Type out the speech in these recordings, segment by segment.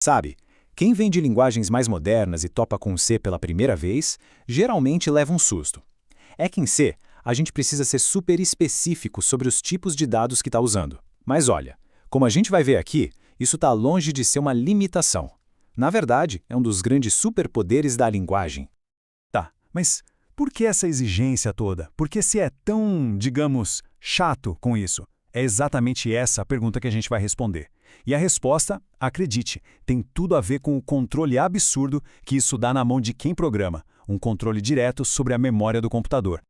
Sabe, quem vem de linguagens mais modernas e topa com C pela primeira vez, geralmente leva um susto. É que em C, a gente precisa ser super específico sobre os tipos de dados que está usando. Mas olha, como a gente vai ver aqui, isso está longe de ser uma limitação. Na verdade, é um dos grandes superpoderes da linguagem. Tá, mas por que essa exigência toda? Por que se é tão, digamos, chato com isso? É exatamente essa a pergunta que a gente vai responder. E a resposta, acredite, tem tudo a ver com o controle absurdo que isso dá na mão de quem programa, um controle direto sobre a memória do computador.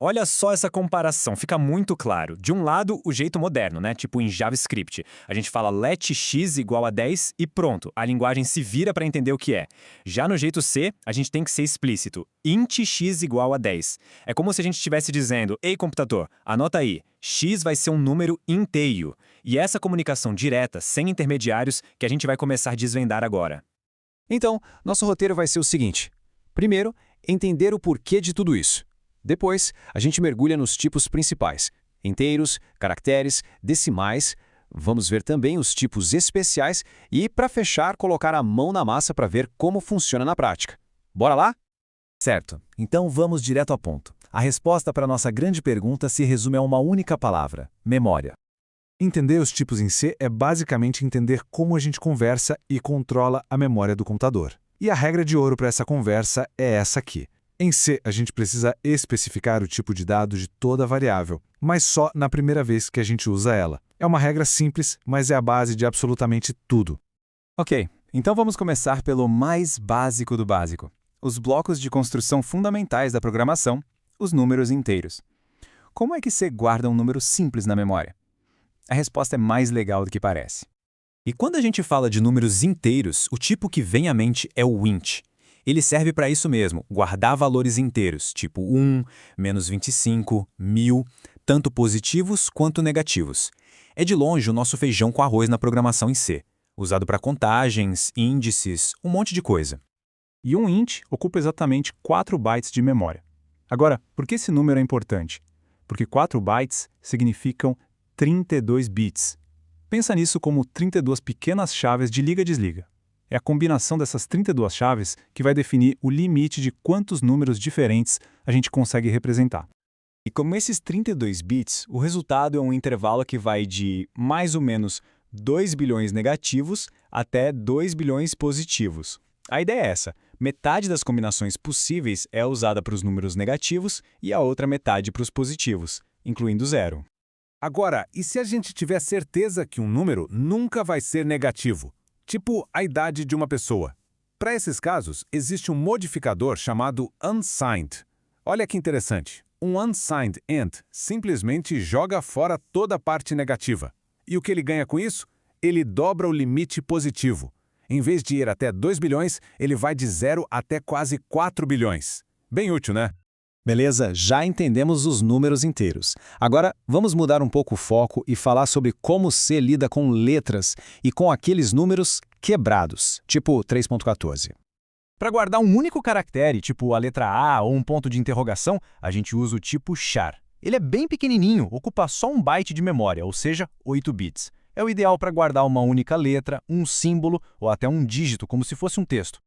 Olha só essa comparação, fica muito claro. De um lado, o jeito moderno, né? Tipo em JavaScript. A gente fala let x igual a 10 e pronto, a linguagem se vira para entender o que é. Já no jeito C, a gente tem que ser explícito. Int x igual a 10. É como se a gente estivesse dizendo, ei computador, anota aí, x vai ser um número inteiro. E essa comunicação direta, sem intermediários, que a gente vai começar a desvendar agora. Então, nosso roteiro vai ser o seguinte. Primeiro, entender o porquê de tudo isso. Depois, a gente mergulha nos tipos principais, inteiros, caracteres, decimais, vamos ver também os tipos especiais e, para fechar, colocar a mão na massa para ver como funciona na prática. Bora lá? Certo, então vamos direto ao ponto. A resposta para a nossa grande pergunta se resume a uma única palavra: memória. Entender os tipos em C é basicamente entender como a gente conversa e controla a memória do computador. E a regra de ouro para essa conversa é essa aqui. Em C, a gente precisa especificar o tipo de dado de toda variável, mas só na primeira vez que a gente usa ela. É uma regra simples, mas é a base de absolutamente tudo. Ok, então vamos começar pelo mais básico do básico. Os blocos de construção fundamentais da programação, os números inteiros. Como é que C guarda um número simples na memória? A resposta é mais legal do que parece. E quando a gente fala de números inteiros, o tipo que vem à mente é o int. Ele serve para isso mesmo, guardar valores inteiros, tipo 1, menos 25, 1000, tanto positivos quanto negativos. É de longe o nosso feijão com arroz na programação em C, usado para contagens, índices, um monte de coisa. E um int ocupa exatamente 4 bytes de memória. Agora, por que esse número é importante? Porque 4 bytes significam 32 bits. Pensa nisso como 32 pequenas chaves de liga-desliga. É a combinação dessas 32 chaves que vai definir o limite de quantos números diferentes a gente consegue representar. E como esses 32 bits, o resultado é um intervalo que vai de mais ou menos 2 bilhões negativos até 2 bilhões positivos. A ideia é essa: metade das combinações possíveis é usada para os números negativos e a outra metade para os positivos, incluindo zero. Agora, e se a gente tiver certeza que um número nunca vai ser negativo? Tipo a idade de uma pessoa. Para esses casos, existe um modificador chamado unsigned. Olha que interessante. Um unsigned int simplesmente joga fora toda a parte negativa. E o que ele ganha com isso? Ele dobra o limite positivo. Em vez de ir até 2 bilhões, ele vai de 0 até quase 4 bilhões. Bem útil, né? Beleza, já entendemos os números inteiros. Agora, vamos mudar um pouco o foco e falar sobre como C lida com letras e com aqueles números quebrados, tipo 3.14. Para guardar um único caractere, tipo a letra A ou um ponto de interrogação, a gente usa o tipo char. Ele é bem pequenininho, ocupa só 1 byte de memória, ou seja, 8 bits. É o ideal para guardar uma única letra, um símbolo ou até um dígito, como se fosse um texto.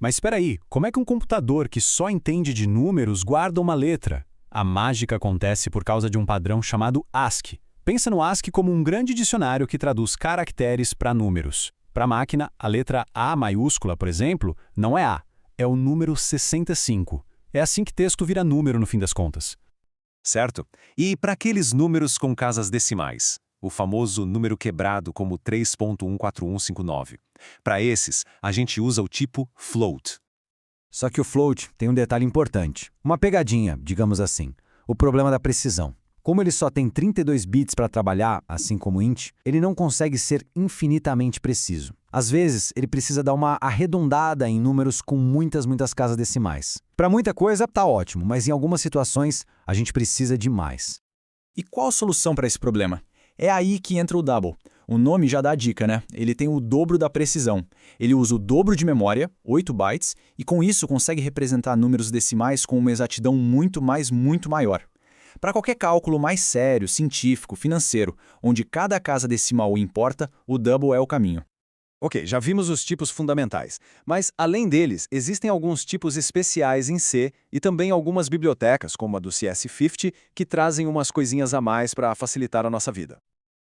Mas espera aí, como é que um computador que só entende de números guarda uma letra? A mágica acontece por causa de um padrão chamado ASCII. Pensa no ASCII como um grande dicionário que traduz caracteres para números. Para a máquina, a letra A maiúscula, por exemplo, não é A, é o número 65. É assim que texto vira número no fim das contas. Certo? E para aqueles números com casas decimais? O famoso número quebrado como 3.14159. Para esses, a gente usa o tipo float. Só que o float tem um detalhe importante, uma pegadinha, digamos assim, o problema da precisão. Como ele só tem 32 bits para trabalhar, assim como o int, ele não consegue ser infinitamente preciso. Às vezes, ele precisa dar uma arredondada em números com muitas casas decimais. Para muita coisa, tá ótimo, mas em algumas situações, a gente precisa de mais. E qual a solução para esse problema? É aí que entra o Double. O nome já dá a dica, né? Ele tem o dobro da precisão. Ele usa o dobro de memória, 8 bytes, e com isso consegue representar números decimais com uma exatidão muito maior. Para qualquer cálculo mais sério, científico, financeiro, onde cada casa decimal importa, o Double é o caminho. Ok, já vimos os tipos fundamentais, mas além deles, existem alguns tipos especiais em C e também algumas bibliotecas, como a do CS50, que trazem umas coisinhas a mais para facilitar a nossa vida.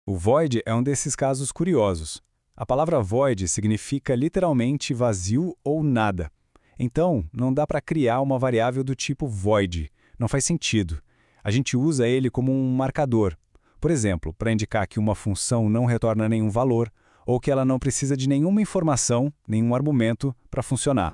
O void é um desses casos curiosos. A palavra void significa literalmente vazio ou nada. Então, não dá para criar uma variável do tipo void. Não faz sentido. A gente usa ele como um marcador. Por exemplo, para indicar que uma função não retorna nenhum valor, ou que ela não precisa de nenhuma informação, nenhum argumento para funcionar.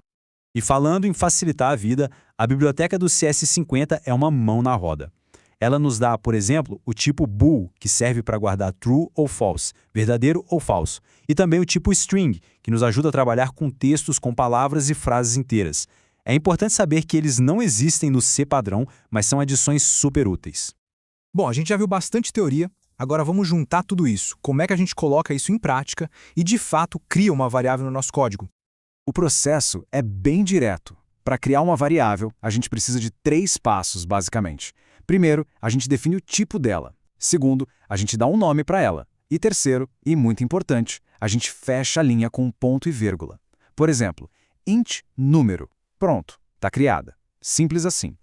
E falando em facilitar a vida, a biblioteca do CS50 é uma mão na roda. Ela nos dá, por exemplo, o tipo bool, que serve para guardar true ou false, verdadeiro ou falso, e também o tipo string, que nos ajuda a trabalhar com textos com palavras e frases inteiras. É importante saber que eles não existem no C padrão, mas são adições super úteis. Bom, a gente já viu bastante teoria, agora vamos juntar tudo isso. Como é que a gente coloca isso em prática e, de fato, cria uma variável no nosso código? O processo é bem direto. Para criar uma variável, a gente precisa de 3 passos, basicamente. Primeiro, a gente define o tipo dela. Segundo, a gente dá um nome para ela. E terceiro, e muito importante, a gente fecha a linha com um ponto e vírgula. Por exemplo, int número. Pronto, está criada. Simples assim.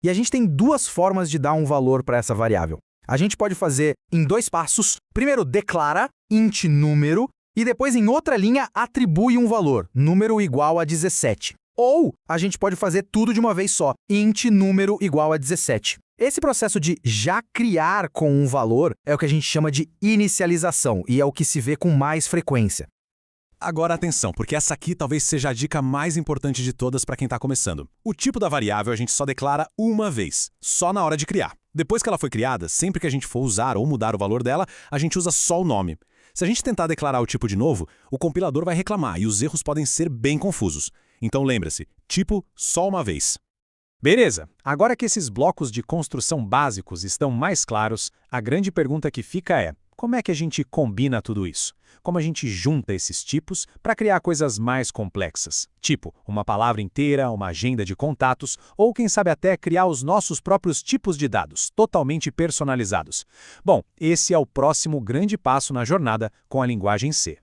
E a gente tem 2 formas de dar um valor para essa variável. A gente pode fazer em 2 passos. Primeiro, declara int número e depois, em outra linha, atribui um valor, número igual a 17. Ou a gente pode fazer tudo de uma vez só, int número igual a 17. Esse processo de já criar com um valor é o que a gente chama de inicialização e é o que se vê com mais frequência. Agora atenção, porque essa aqui talvez seja a dica mais importante de todas para quem está começando. O tipo da variável a gente só declara uma vez, só na hora de criar. Depois que ela foi criada, sempre que a gente for usar ou mudar o valor dela, a gente usa só o nome. Se a gente tentar declarar o tipo de novo, o compilador vai reclamar e os erros podem ser bem confusos. Então lembre-se, tipo só uma vez. Beleza, agora que esses blocos de construção básicos estão mais claros, a grande pergunta que fica é: como é que a gente combina tudo isso? Como a gente junta esses tipos para criar coisas mais complexas? Tipo, uma palavra inteira, uma agenda de contatos, ou quem sabe até criar os nossos próprios tipos de dados, totalmente personalizados. Bom, esse é o próximo grande passo na jornada com a linguagem C.